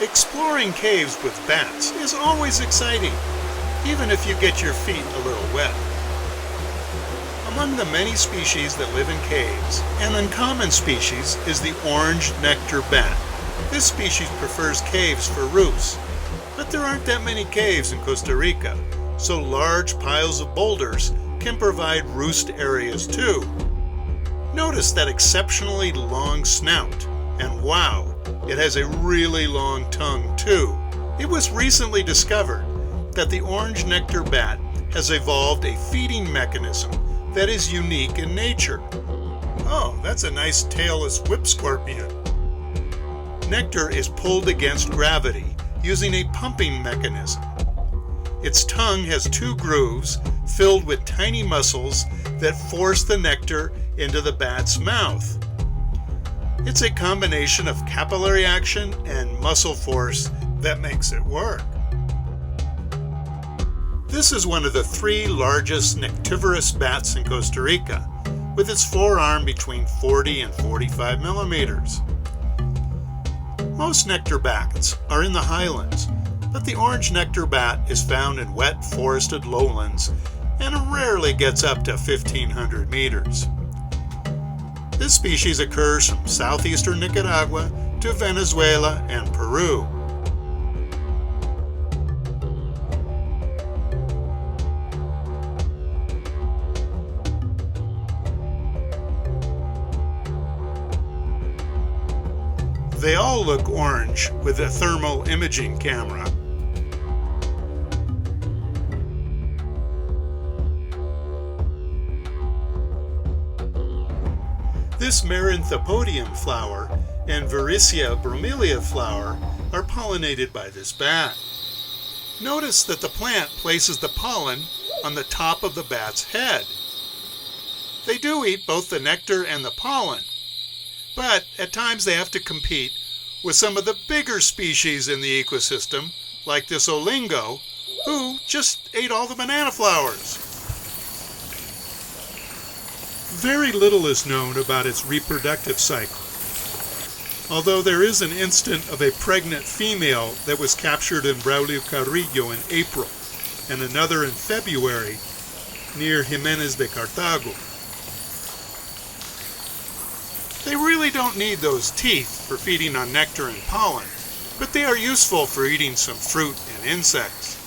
Exploring caves with bats is always exciting, even if you get your feet a little wet. Among the many species that live in caves, an uncommon species is the Orange Nectar Bat. This species prefers caves for roosts, but there aren't that many caves in Costa Rica, so large piles of boulders can provide roost areas too. Notice that exceptionally long snout, and wow, it has a really long tongue too. It was recently discovered that the Orange Nectar Bat has evolved a feeding mechanism that is unique in nature. Oh, that's a nice tailless whip scorpion. Nectar is pulled against gravity using a pumping mechanism. Its tongue has two grooves filled with tiny muscles that force the nectar into the bat's mouth. It's a combination of capillary action and muscle force that makes it work. This is one of the 3 largest nectivorous bats in Costa Rica, with its forearm between 40 and 45 millimeters. Most nectar bats are in the highlands, but the orange nectar bat is found in wet forested lowlands and rarely gets up to 1,500 meters. This species occurs from southeastern Nicaragua to Venezuela and Peru. They all look orange with a thermal imaging camera. This Maranthropodium flower and Varicia bromelia flower are pollinated by this bat. Notice that the plant places the pollen on the top of the bat's head. They do eat both the nectar and the pollen, but at times they have to compete with some of the bigger species in the ecosystem, like this olingo, who just ate all the banana flowers. Very little is known about its reproductive cycle, although there is an instance of a pregnant female that was captured in Braulio Carrillo in April, and another in February near Jimenez de Cartago. They really don't need those teeth for feeding on nectar and pollen, but they are useful for eating some fruit and insects.